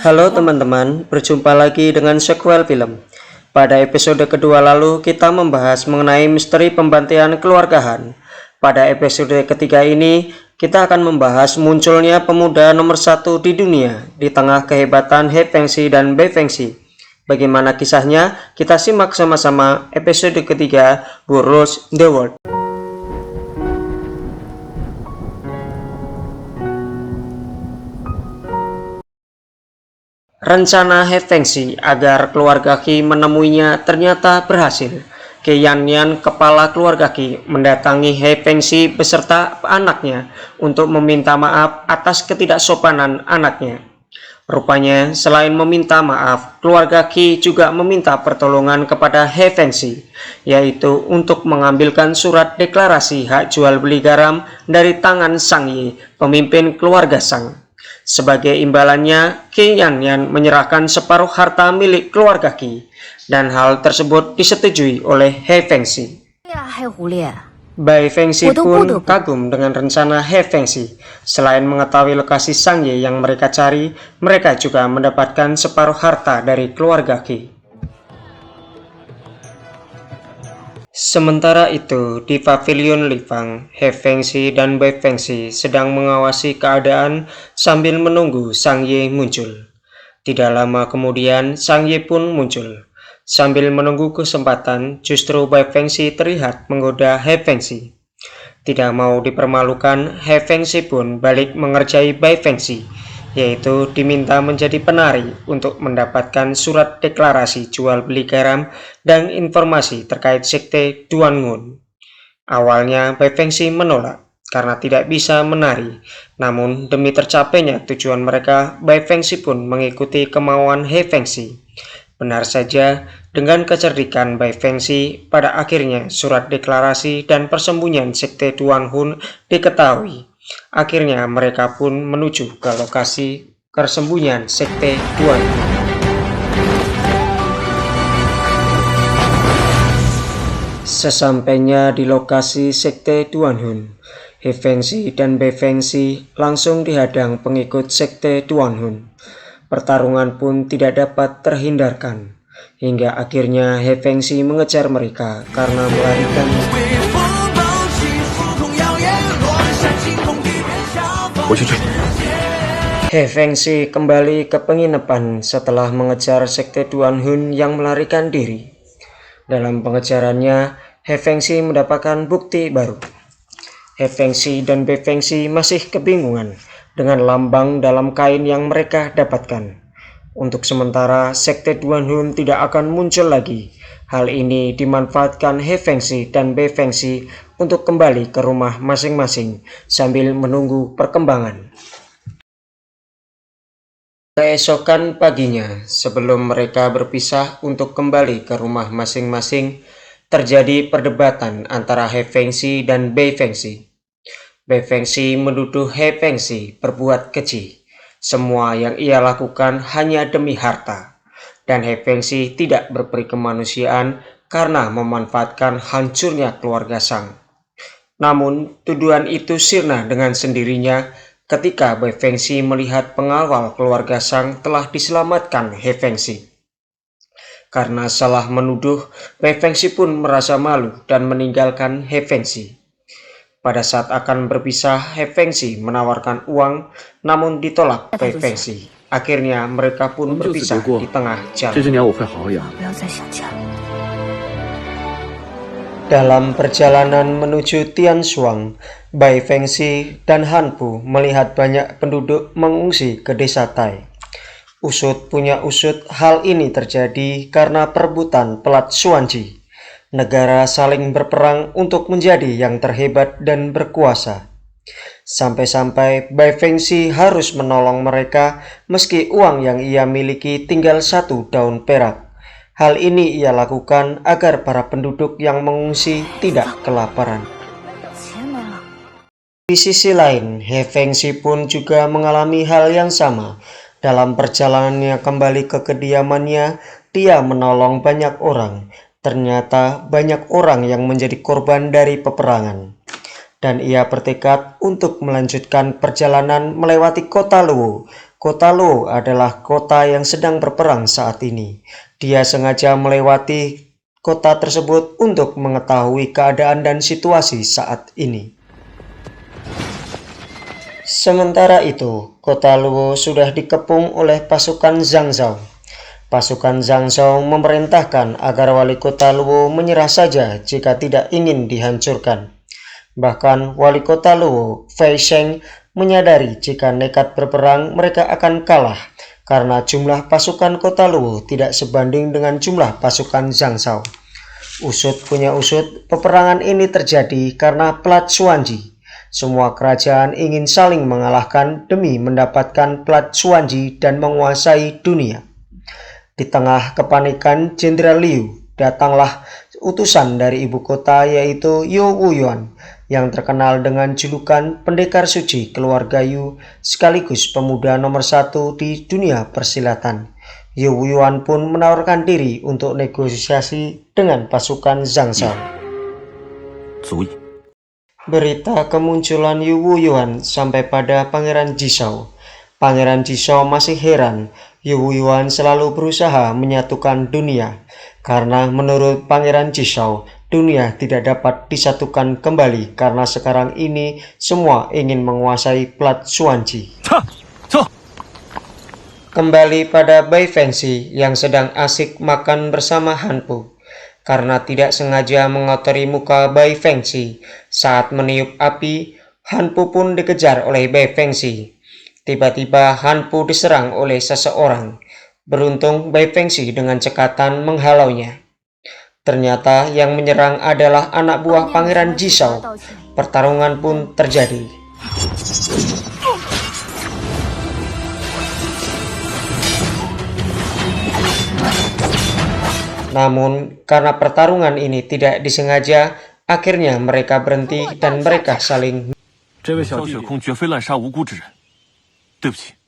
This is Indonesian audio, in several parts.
Halo teman-teman, berjumpa lagi dengan sequel film. Pada episode kedua lalu kita membahas mengenai misteri pembantaian keluarga Han. Pada episode ketiga ini kita akan membahas munculnya pemuda nomor 1 di dunia di tengah kehebatan He Fengxi dan Bai Fengxi. Bagaimana kisahnya? Kita simak sama-sama episode ketiga Who Rules the World. Rencana He Fengxi agar keluarga Qi menemuinya ternyata berhasil. Qi Yanyan, kepala keluarga Qi, mendatangi He Fengxi beserta anaknya untuk meminta maaf atas ketidaksopanan anaknya. Rupanya, selain meminta maaf, keluarga Qi juga meminta pertolongan kepada He Fengxi, yaitu untuk mengambilkan surat deklarasi hak jual beli garam dari tangan Sang Yi, pemimpin keluarga Sang. Sebagai imbalannya, Qi Yanyan menyerahkan separuh harta milik keluarga Qi, dan hal tersebut disetujui oleh He Fengxi. Bai Fengxi pun kagum dengan rencana He Fengxi. Selain mengetahui lokasi Sang Ye yang mereka cari, mereka juga mendapatkan separuh harta dari keluarga Qi. Sementara itu, di pavilion Lifang, He Fengxi dan Bai Fengxi sedang mengawasi keadaan sambil menunggu Sang Ye muncul. Tidak lama kemudian, Sang Ye pun muncul. Sambil menunggu kesempatan, justru Bai Fengxi terlihat menggoda He Fengxi. Tidak mau dipermalukan, He Fengxi pun balik mengerjai Bai Fengxi, yaitu diminta menjadi penari untuk mendapatkan surat deklarasi jual beli garam dan informasi terkait sekte Duangun. Awalnya Bai Fengxi menolak karena tidak bisa menari, namun demi tercapainya tujuan mereka, Bai Fengxi pun mengikuti kemauan He Fengxi. Benar saja, dengan kecerdikan Bai Fengxi, pada akhirnya surat deklarasi dan persembunyian sekte Duangun diketahui. Akhirnya mereka pun menuju ke lokasi persembunyian sekte Duangun. Sesampainya di lokasi sekte Duangun, He Fengxi dan Bai Fengxi langsung dihadang pengikut sekte Duangun. Pertarungan pun tidak dapat terhindarkan, hingga akhirnya He Fengxi mengejar mereka karena melarikan. He Fengxi kembali ke penginapan setelah mengejar sekte Duangun yang melarikan diri. Dalam pengejarannya, He Fengxi mendapatkan bukti baru. He Fengxi dan Bai Fengxi masih kebingungan dengan lambang dalam kain yang mereka dapatkan. Untuk sementara, sekte Duangun tidak akan muncul lagi. Hal ini dimanfaatkan He Fengxi dan Bai Fengxi untuk kembali ke rumah masing-masing sambil menunggu perkembangan. Keesokan paginya, sebelum mereka berpisah untuk kembali ke rumah masing-masing, terjadi perdebatan antara He Fengxi dan Bai Fengxi. Bai Fengxi menuduh He Fengxi berbuat keji. Semua yang ia lakukan hanya demi harta. Dan He Fengxi tidak berperi kemanusiaan karena memanfaatkan hancurnya keluarga Sang. Namun, tuduhan itu sirna dengan sendirinya ketika Bai Fengxi melihat pengawal keluarga Sang telah diselamatkan He Fengxi. Karena salah menuduh, Bai Fengxi pun merasa malu dan meninggalkan He Fengxi. Pada saat akan berpisah, He Fengxi menawarkan uang, namun ditolak Bai Fengxi. Akhirnya mereka pun berpisah di tengah jalan. Dalam perjalanan menuju Tianshuang, Bai Fengxi dan Han Pu melihat banyak penduduk mengungsi ke desa Tai. Usut punya usut, hal ini terjadi karena perebutan pelat Xuanji. Negara saling berperang untuk menjadi yang terhebat dan berkuasa. Sampai-sampai Bai Fengxi harus menolong mereka meski uang yang ia miliki tinggal 1 daun perak. Hal ini ia lakukan agar para penduduk yang mengungsi tidak kelaparan. Di sisi lain, He Fengxi pun juga mengalami hal yang sama. Dalam perjalanannya kembali ke kediamannya, dia menolong banyak orang. Ternyata banyak orang yang menjadi korban dari peperangan. Dan ia bertekad untuk melanjutkan perjalanan melewati kota Luo Kota Luo adalah kota yang sedang berperang saat ini. Dia sengaja melewati kota tersebut untuk mengetahui keadaan dan situasi saat ini. Sementara itu, kota Luo sudah dikepung oleh pasukan Zhang Zhao. Pasukan Zhang Zhao memerintahkan agar wali kota Luo menyerah saja jika tidak ingin dihancurkan. Bahkan wali kota Luo, Fei Sheng, menyadari jika nekat berperang mereka akan kalah karena jumlah pasukan kota Luo tidak sebanding dengan jumlah pasukan Zhang Zhao. Usut punya usut, peperangan ini terjadi karena plat Xuanji. Semua kerajaan ingin saling mengalahkan demi mendapatkan plat Xuanji dan menguasai dunia. Di tengah kepanikan Jenderal Liu, datanglah utusan dari ibu kota yaitu Yu Wuyuan yang terkenal dengan julukan pendekar suci keluarga Yu sekaligus pemuda nomor 1 di dunia persilatan. Yu Wuyuan pun menawarkan diri untuk negosiasi dengan pasukan Zhang Zhao. Berita kemunculan Yu Wuyuan sampai pada Pangeran Jishao. Pangeran Jishao masih heran. Yu Wuyuan selalu berusaha menyatukan dunia, karena menurut Pangeran Jishao, dunia tidak dapat disatukan kembali karena sekarang ini semua ingin menguasai plat Xuanji. Kembali pada Bai Fengxi yang sedang asik makan bersama Han Pu. Karena tidak sengaja mengotori muka Bai Fengxi saat meniup api, Han Pu pun dikejar oleh Bai Fengxi. Tiba-tiba Han Pu diserang oleh seseorang. Beruntung Bai Fengxi dengan cekatan menghalaunya. Ternyata yang menyerang adalah anak buah Pangeran Jishao. Pertarungan pun terjadi. Namun, karena pertarungan ini tidak disengaja, akhirnya mereka berhenti dan mereka saling.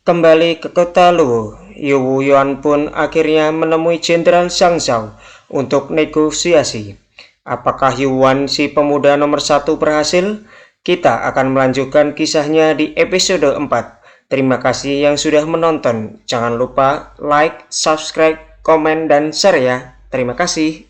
Kembali ke kota Luo, Yu Wuyuan pun akhirnya menemui Jenderal Zhang Zhao untuk negosiasi. Apakah Yuan si pemuda nomor 1 berhasil? Kita akan melanjutkan kisahnya di episode 4. Terima kasih yang sudah menonton. Jangan lupa like, subscribe, komen, dan share ya. Terima kasih.